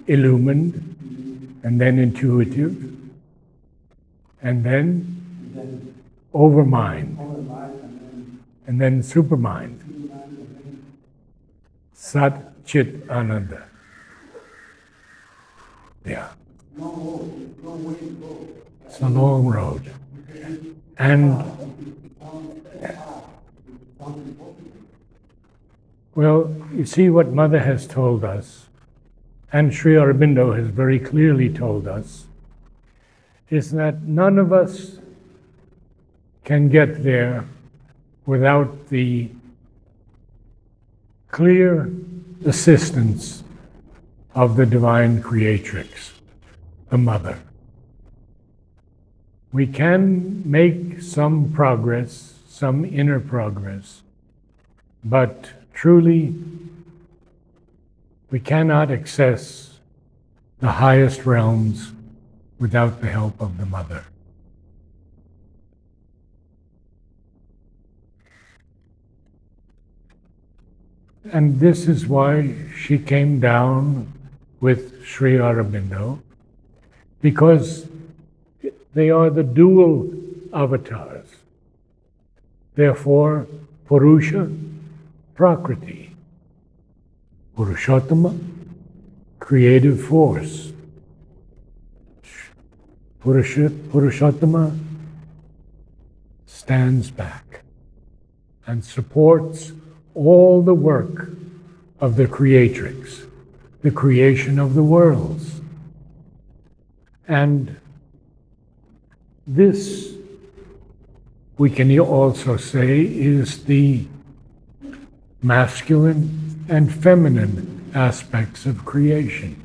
illumined, and then intuitive, and then overmind, and then supermind. Sat Chit Ananda. Yeah. It's a long road. And, well, you see what Mother has told us, and Sri Aurobindo has very clearly told us, is that none of us can get there without the clear assistance of the divine creatrix, the Mother. We can make some progress, some inner progress, but truly we cannot access the highest realms without the help of the Mother. And this is why she came down with Sri Aurobindo, because they are the dual avatars. Therefore, Purusha, Prakriti. Purushottama, creative force. Purushottama stands back and supports all the work of the creatrix, the creation of the worlds. And this, we can also say, is the masculine and feminine aspects of creation.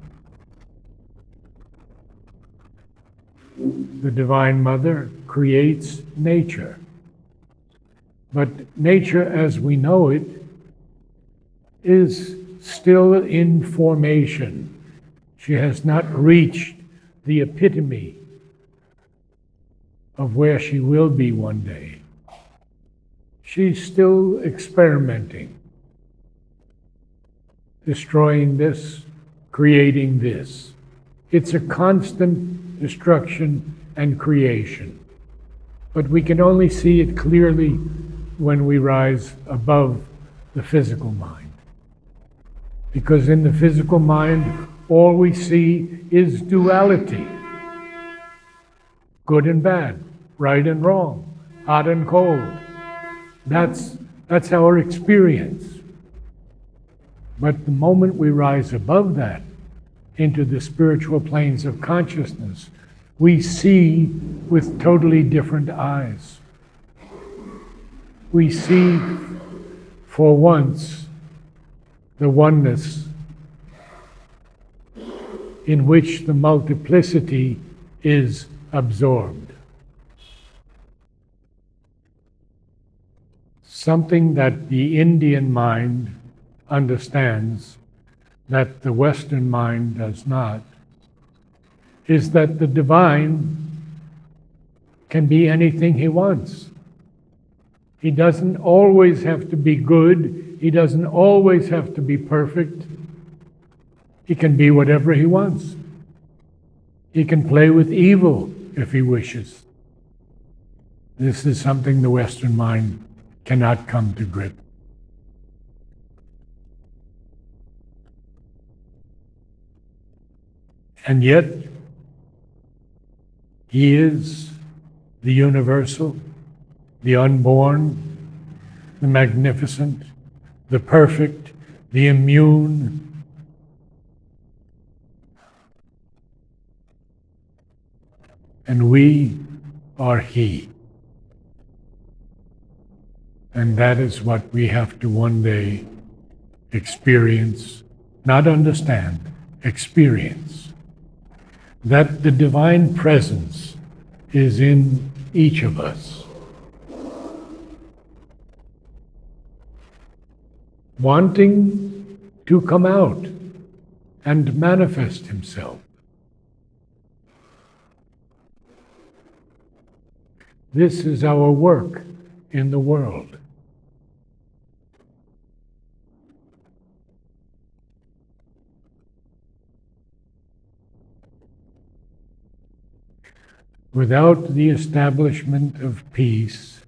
The Divine Mother creates nature. But nature as we know it is still in formation. She has not reached the epitome of where she will be one day. She's still experimenting, destroying this, creating this. It's a constant destruction and creation. But we can only see it clearly when we rise above the physical mind. Because in the physical mind, all we see is duality. Good and bad, right and wrong, hot and cold. That's our experience. But the moment we rise above that, into the spiritual planes of consciousness, we see with totally different eyes. We see, for once, the oneness in which the multiplicity is absorbed. Something that the Indian mind understands that the Western mind does not, is that the divine can be anything he wants. He doesn't always have to be good. He doesn't always have to be perfect. He can be whatever he wants. He can play with evil if he wishes. This is something the Western mind cannot come to grip. And yet, he is the universal, the unborn, the magnificent, the perfect, the immune. And we are he. And that is what we have to one day experience, not understand, experience. That the divine presence is in each of us. Wanting to come out and manifest himself. This is our work in the world. Without the establishment of peace,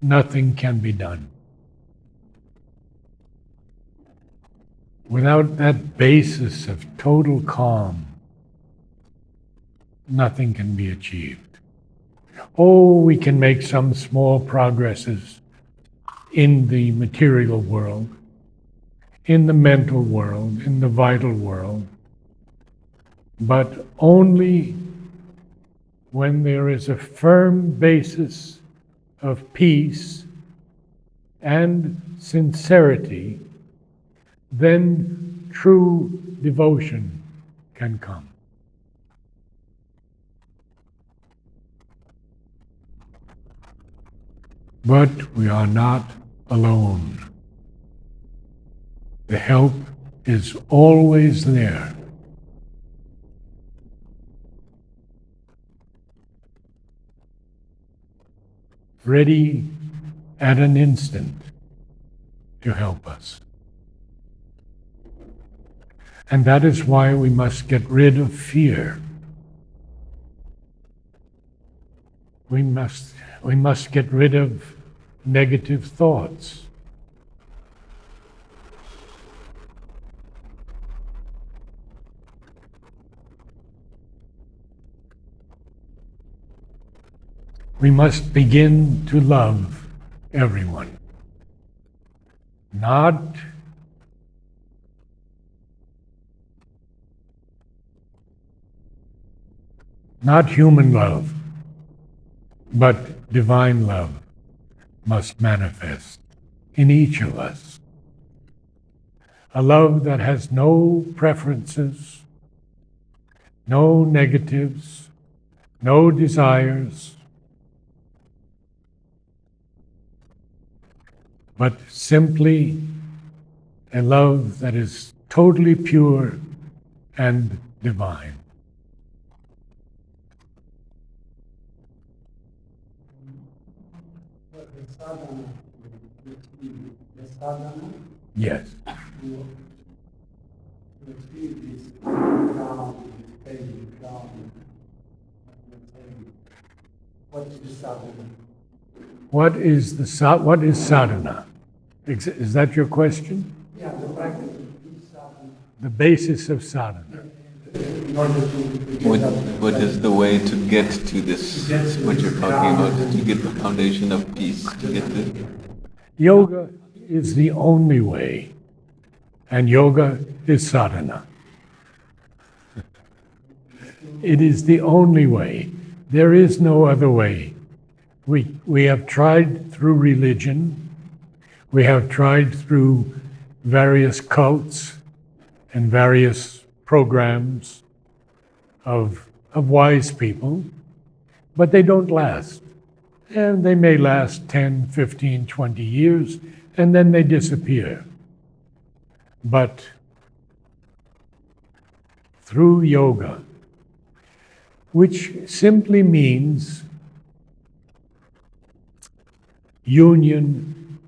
nothing can be done. Without that basis of total calm, nothing can be achieved. Oh, we can make some small progresses in the material world, in the mental world, in the vital world, but only when there is a firm basis of peace and sincerity, then true devotion can come. But we are not alone. The help is always there. Ready at an instant to help us. And that is why we must get rid of fear. We must get rid of negative thoughts. We must begin to love everyone. Not human love, but divine love must manifest in each of us. A love that has no preferences, no negatives, no desires, but simply a love that is totally pure and divine. Yes. What is sadhana? Is that your question? Yeah, the practice of sadhana. The basis of sadhana. What is the way to get to this, what you're talking about, to get the foundation of peace, to get this? Yoga is the only way, and yoga is sadhana. It is the only way. There is no other way. We have tried through religion, we have tried through various cults and various programs of wise people, but they don't last. And they may last 10, 15, 20 years, and then they disappear. But through yoga, which simply means union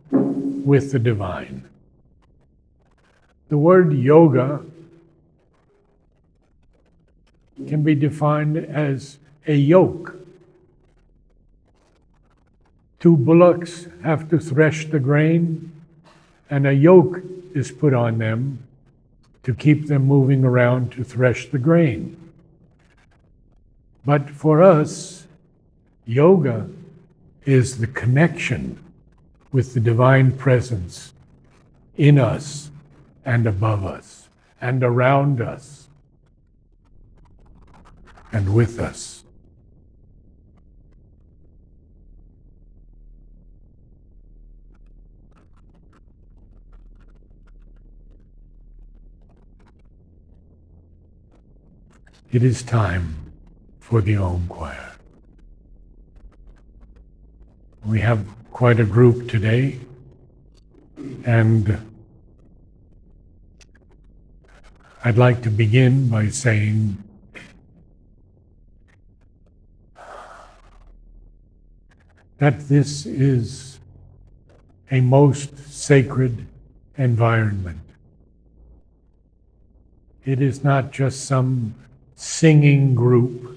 with the divine. The word yoga can be defined as a yoke. Two bullocks have to thresh the grain, and a yoke is put on them to keep them moving around to thresh the grain. But for us, yoga is the connection with the divine presence in us and above us and around us and with us. It is time for the Om Choir. We have quite a group today, and I'd like to begin by saying that this is a most sacred environment. It is not just some singing group.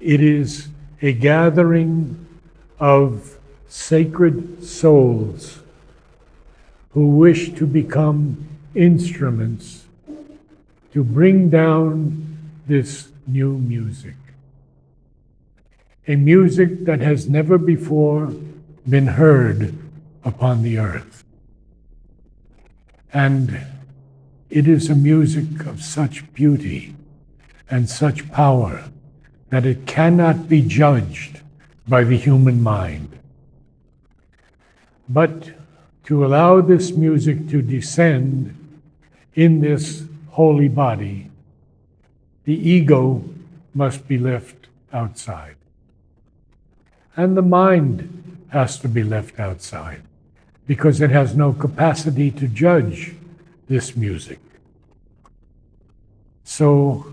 It is a gathering of sacred souls who wish to become instruments to bring down this new music. A music that has never before been heard upon the earth. And it is a music of such beauty and such power that it cannot be judged by the human mind. But to allow this music to descend in this holy body, the ego must be left outside. And the mind has to be left outside because it has no capacity to judge this music. So,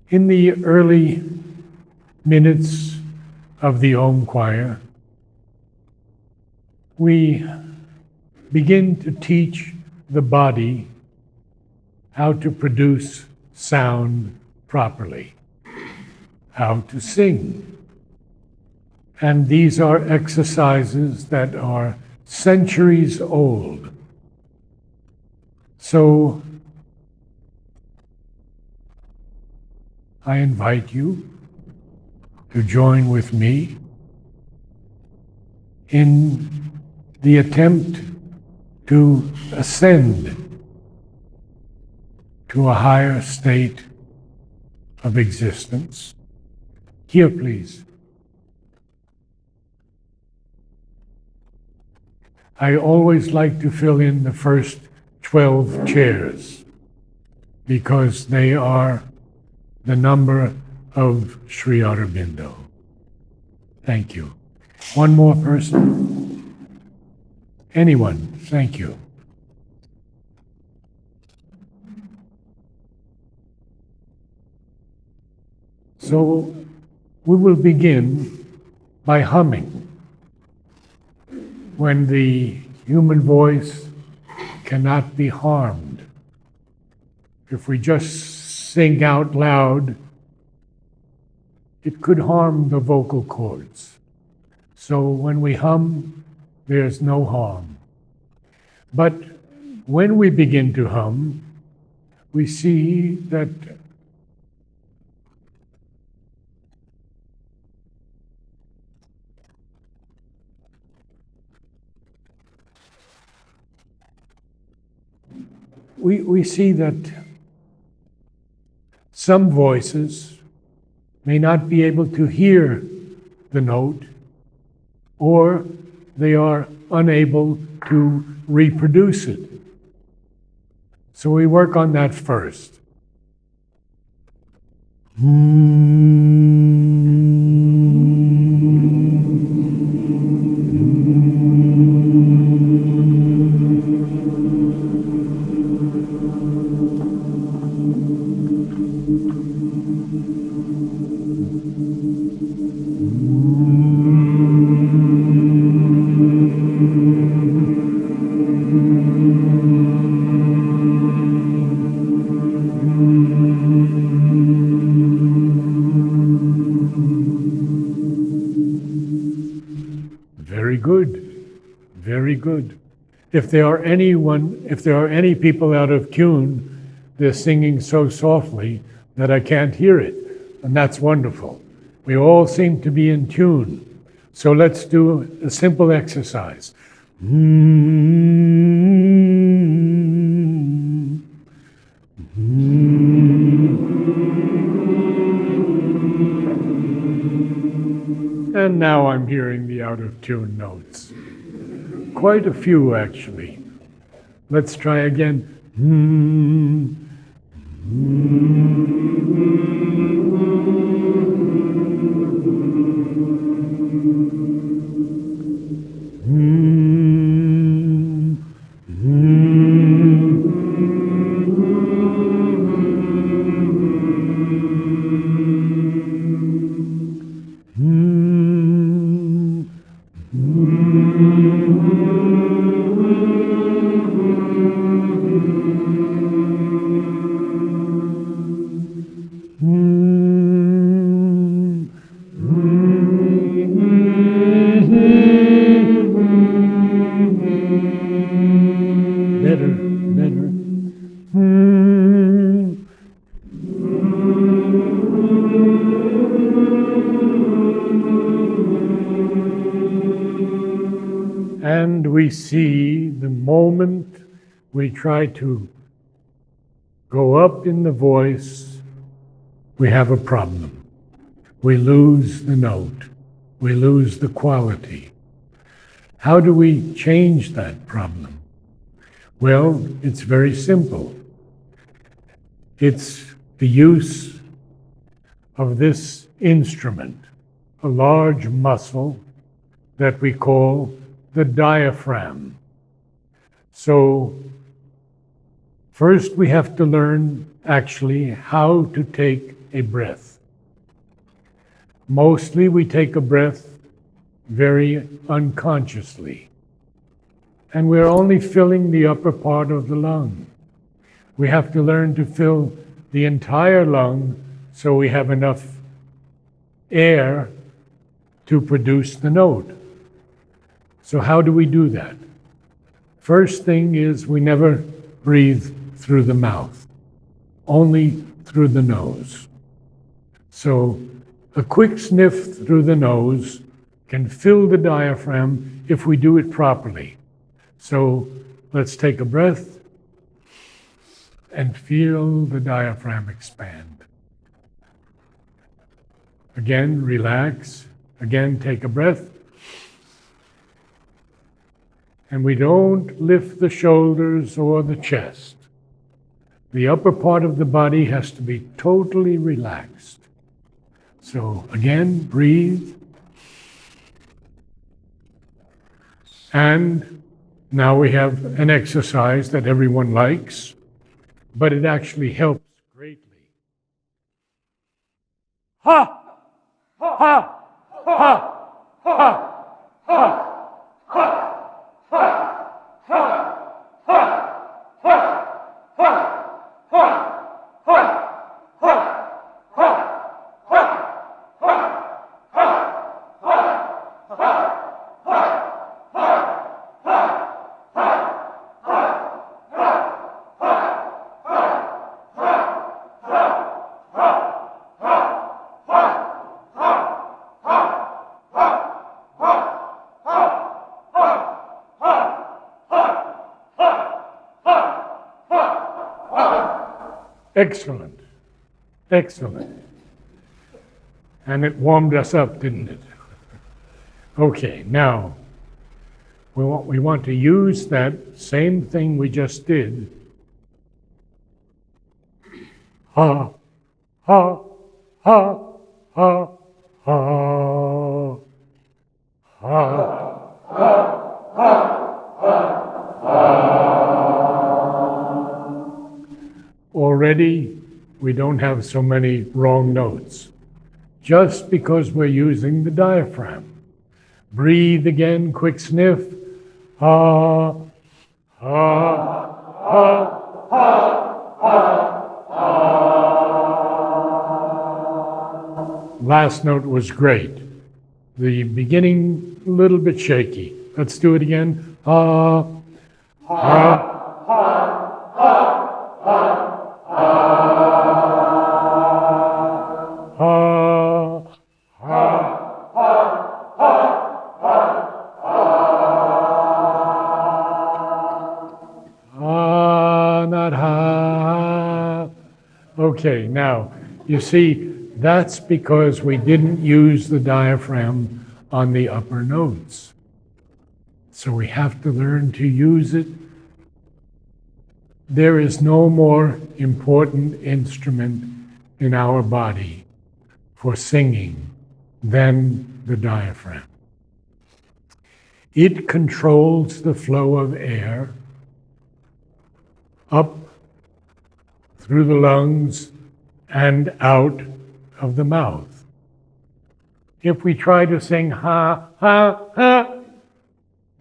in the early minutes of the Om choir, we begin to teach the body how to produce sound properly, how to sing. And these are exercises that are centuries old. So I invite you to join with me in the attempt to ascend to a higher state of existence. Here, please. I always like to fill in the first 12 chairs because they are the number of Sri Aurobindo. Thank you. One more person? Anyone? Thank you. So we will begin by humming. When the human voice cannot be harmed. If we just sing out loud, it could harm the vocal cords. So when we hum, there's no harm. But when we begin to hum, we see that we see that some voices may not be able to hear the note, or they are unable to reproduce it. So we work on that first. Very good. Very good. If there are any people out of tune, they're singing so softly that I can't hear it. And that's wonderful. We all seem to be in tune. So let's do a simple exercise. And now I'm hearing the out of tune notes. Quite a few, actually. Let's try again. And we see the moment we try to go up in the voice, we have a problem. We lose the note. We lose the quality. How do we change that problem? Well, it's very simple. It's the use of this instrument, a large muscle that we call the diaphragm. So first we have to learn actually how to take a breath. Mostly we take a breath very unconsciously, and we're only filling the upper part of the lung. We have to learn to fill the entire lung so we have enough air to produce the note. So how do we do that? First thing is we never breathe through the mouth, only through the nose. So a quick sniff through the nose can fill the diaphragm if we do it properly. So let's take a breath and feel the diaphragm expand. Again, relax. Again, take a breath. And we don't lift the shoulders or the chest. The upper part of the body has to be totally relaxed. So again, breathe. And now we have an exercise that everyone likes, but it actually helps greatly. Ha! Ha! Ha! Ha! Ha! Excellent. Excellent. And it warmed us up, didn't it? Okay, now we want to use that same thing we just did. Ha, ha, ha, ha, ha, ha. Already, we don't have so many wrong notes, just because we're using the diaphragm. Breathe again, quick sniff. Ha, ha, ha, ha, ha. Last note was great. The beginning, a little bit shaky. Let's do it again. Ha, ha. Okay, now, you see, that's because we didn't use the diaphragm on the upper notes. So we have to learn to use it. There is no more important instrument in our body for singing than the diaphragm. It controls the flow of air up through the lungs and out of the mouth. If we try to sing ha, ha, ha,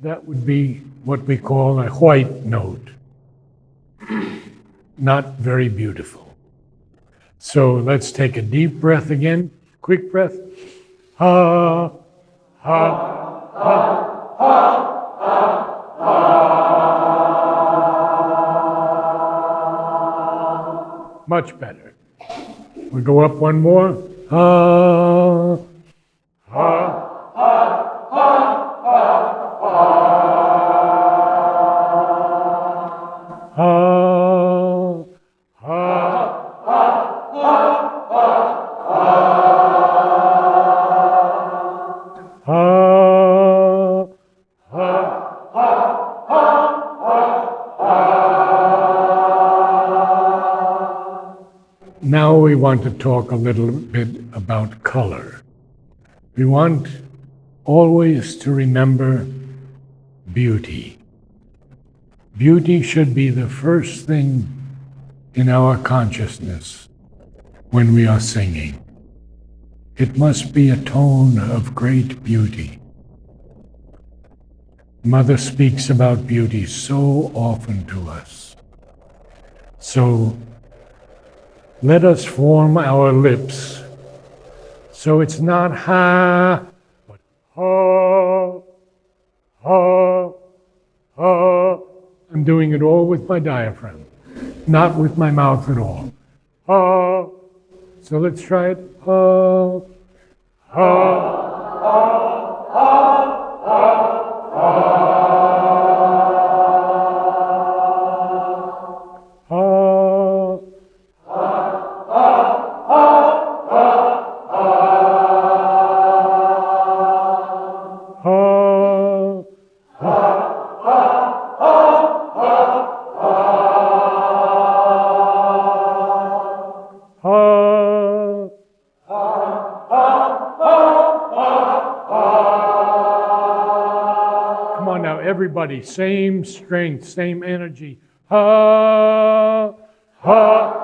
that would be what we call a white note. Not very beautiful. So let's take a deep breath again. Quick breath. Ha, ha, ha, ha, ha, ha. Much better. We go up one more. Ha, ha, ha, ha, ha, ha. we want to talk a little bit about color. We want always to remember beauty. Beauty should be the first thing in our consciousness when we are singing. It must be a tone of great beauty. Mother speaks about beauty so often to us. So let us form our lips so it's not ha, but ha, ha, ha. I'm doing it all with my diaphragm, not with my mouth at all. Ha. So let's try it. Ha, ha. Everybody, same strength, same energy. Ha, ha,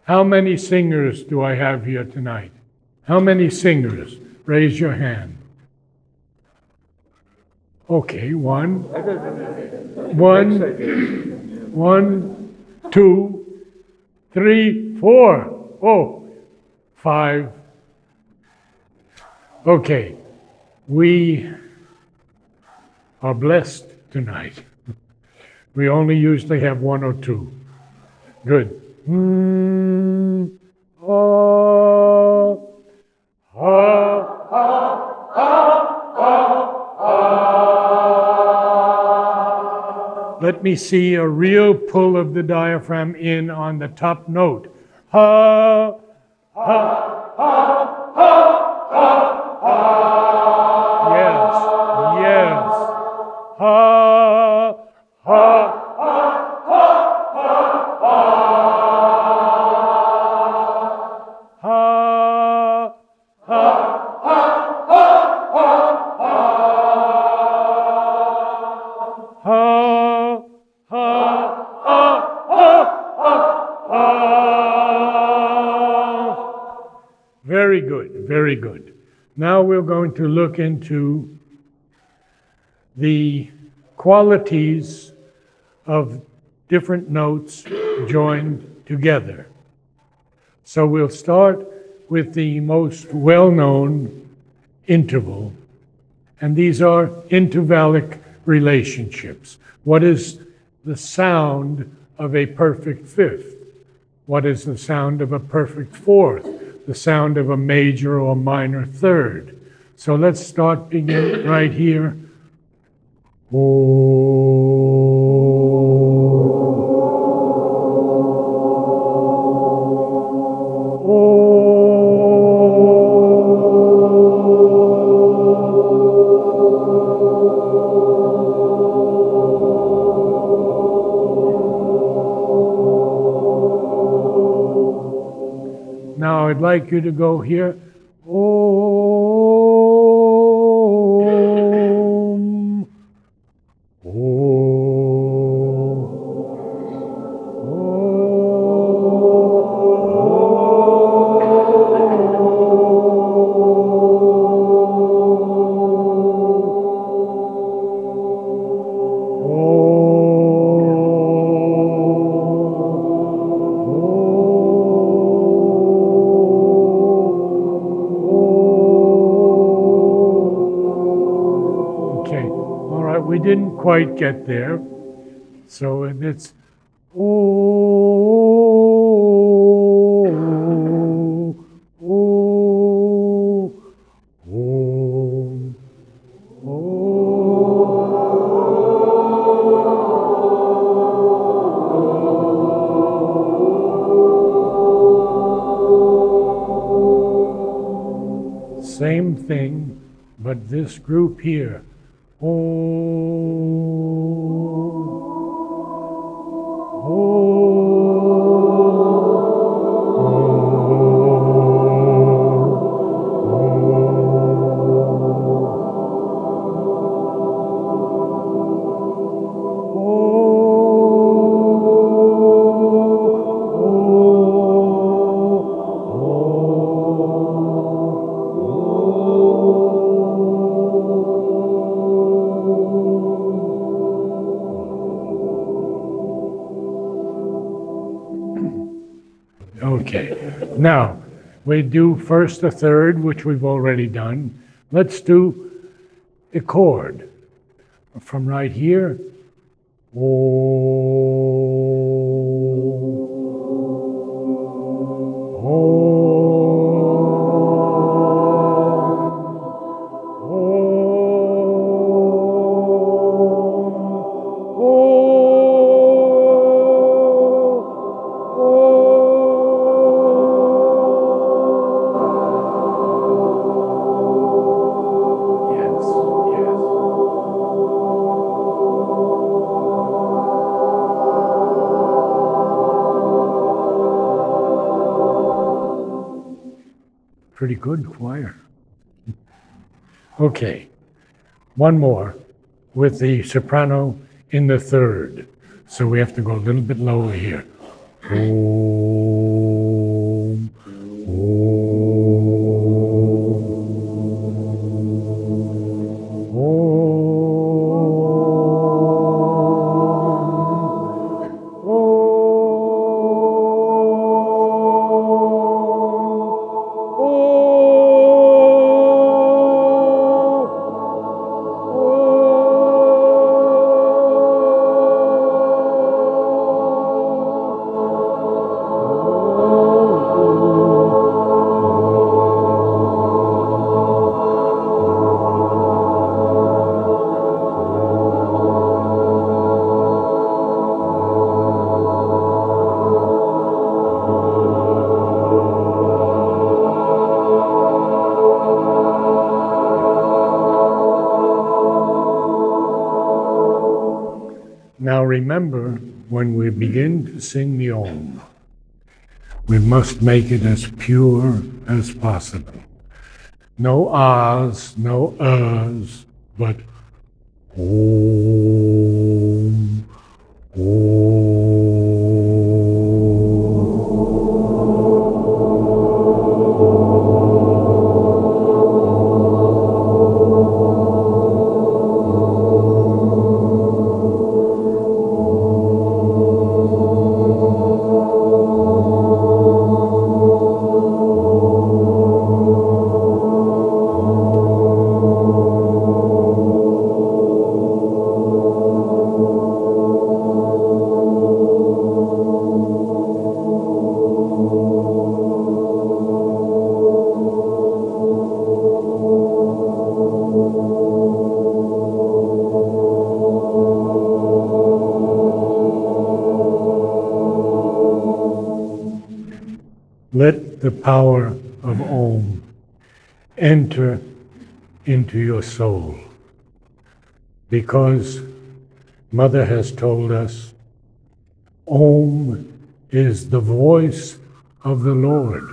How many singers do I have here tonight? How many singers? Raise your hand. Okay, one, 2, 3, 4. Oh, 5. Okay, we are blessed tonight. We only usually have 1 or 2. Good. Let me see a real pull of the diaphragm in on the top note. Ha, ha, ha, ha, ha. Yes, yes. Ha, ha, ha, ha, ha. Ha, ha, ha, ha, Very good, very good. Now we're going to look into the qualities of different notes joined together. So we'll start with the most well-known interval, and these are intervallic relationships. What is the sound of a perfect fifth? What is the sound of a perfect fourth? The sound of a major or minor third. So let's begin right here. Now I'd like you to go here. Om. We didn't quite get there, so it's same thing, but this group here. Oh. Okay. Now, we do first a third, which we've already done. Let's do a chord from right here. Yes, yes. Pretty good choir. Okay, one more with the soprano in the third. So we have to go a little bit lower here. Om, Now remember, when we begin to sing the Om, we must make it as pure as possible. No ahs, no uhs, but Om, Om. Let the power of Om enter into your soul, because Mother has told us Om is the voice of the Lord.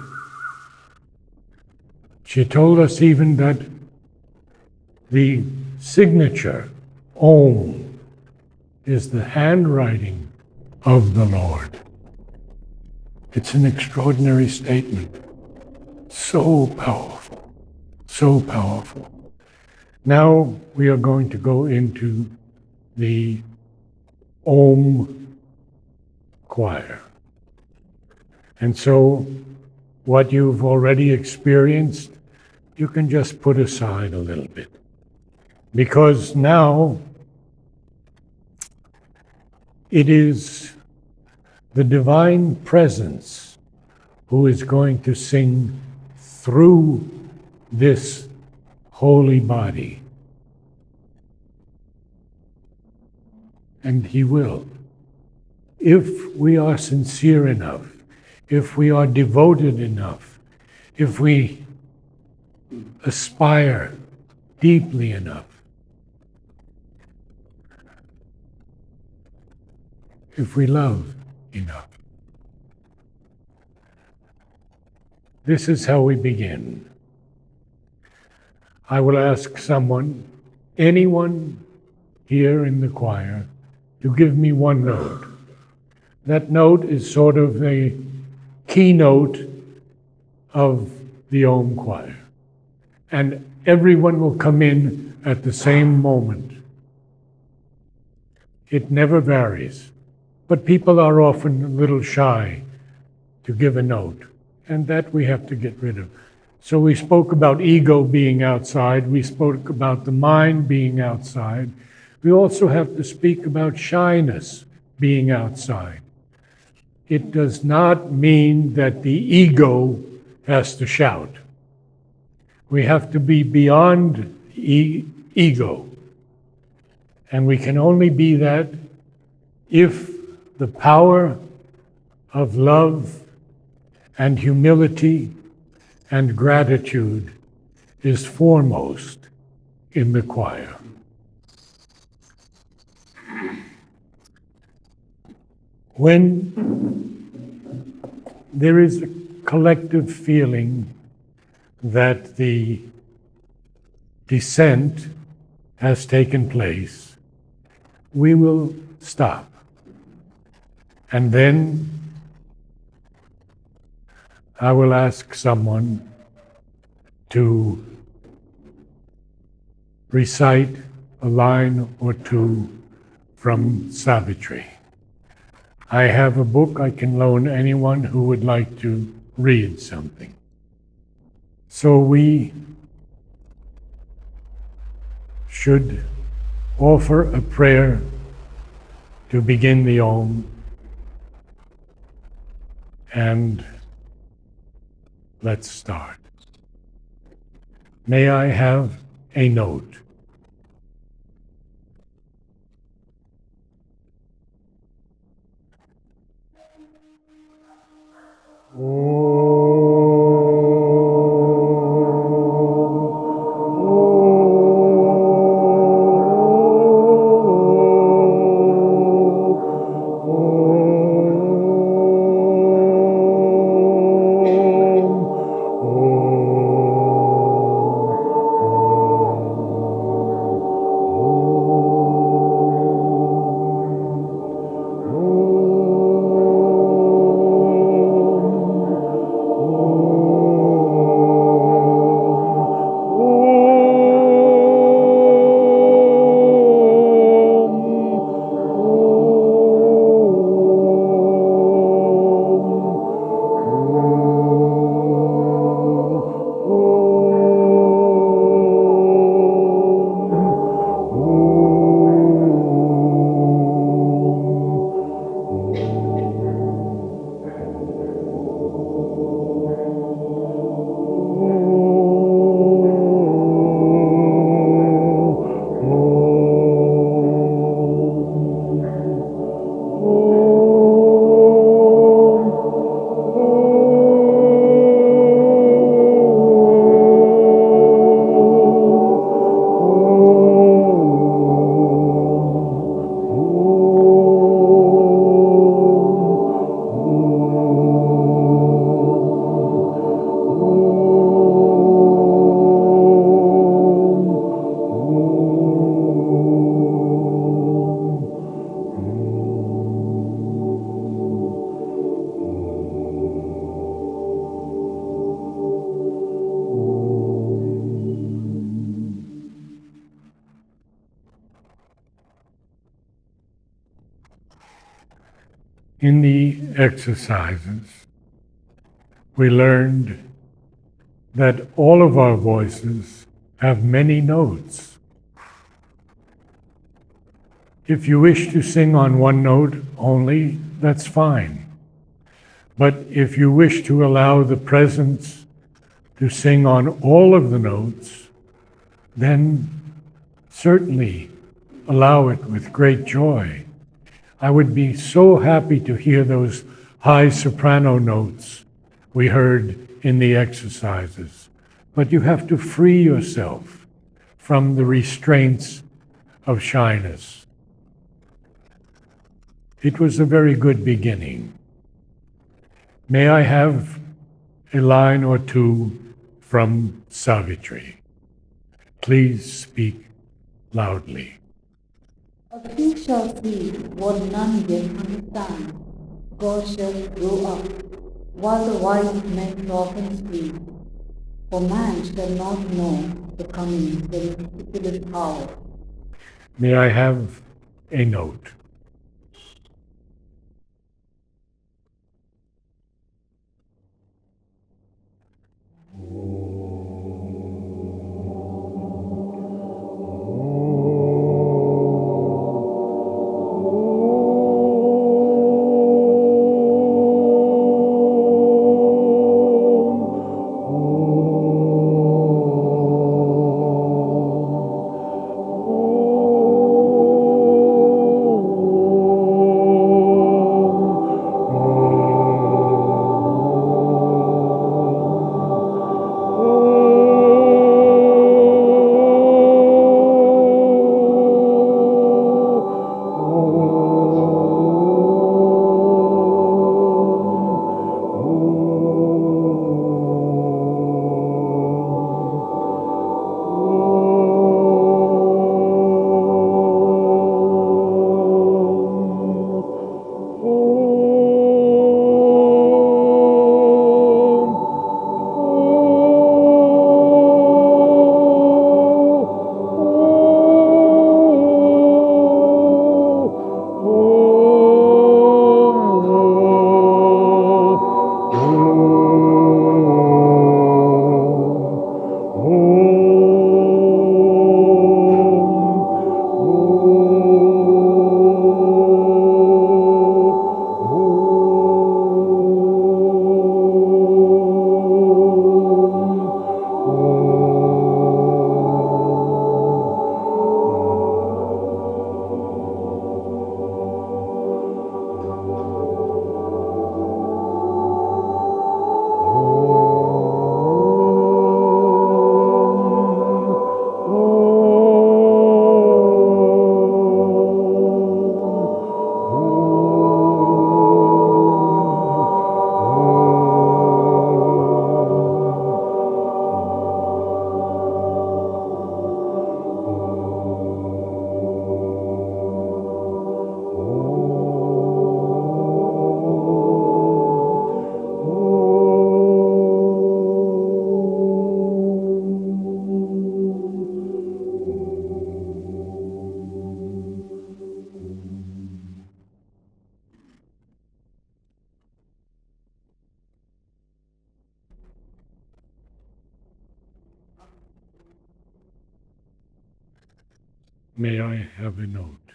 She told us even that the signature, Om, is the handwriting of the Lord. It's an extraordinary statement. So powerful, so powerful. Now we are going to go into the Om choir. And so what you've already experienced, you can just put aside a little bit. Because now it is the divine presence who is going to sing through this holy body. And he will. If we are sincere enough, if we are devoted enough, if we aspire deeply enough, if we love enough. This is how we begin. I will ask someone, anyone here in the choir, to give me one note. That note is sort of a keynote of the Om choir. And everyone will come in at the same moment. It never varies. But people are often a little shy to give a note, and that we have to get rid of. So we spoke about ego being outside. We spoke about the mind being outside. We also have to speak about shyness being outside. It does not mean that the ego has to shout. We have to be beyond ego. And we can only be that if the power of love and humility and gratitude is foremost in the choir. When there is a collective feeling that the descent has taken place, we will stop. And then I will ask someone to recite a line or two from Savitri. I have a book I can loan anyone who would like to read something. So we should offer a prayer to begin the Om, and let's start. May I have a note? In the exercises, we learned that all of our voices have many notes. If you wish to sing on one note only, that's fine. But if you wish to allow the presence to sing on all of the notes, then certainly allow it with great joy. I would be so happy to hear those high soprano notes we heard in the exercises. But you have to free yourself from the restraints of shyness. It was a very good beginning. May I have a line or two from Savitri? Please speak loudly. A few shall see what none yet understand. God shall grow up, while the wise men talk and speak. For man shall not know the coming till his hour. May I have a note? May I have a note?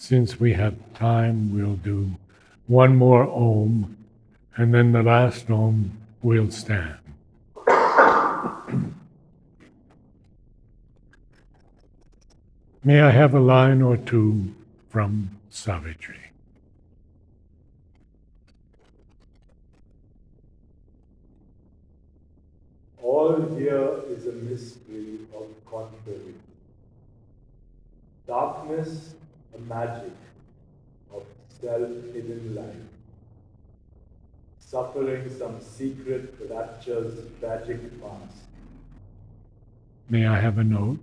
Since we have time, we'll do one more Om, and then the last Om we'll stand. May I have a line or two from Savitri? All here is a mystery of contrary. Darkness, a magic of self-hidden light. Suffering some secret rapture's tragic mask. May I have a note?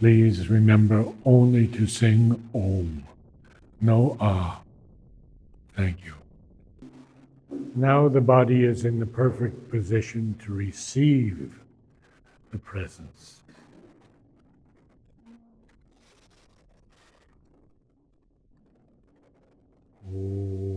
Please remember only to sing Om, no Ah. Thank you. Now the body is in the perfect position to receive the presence. Om.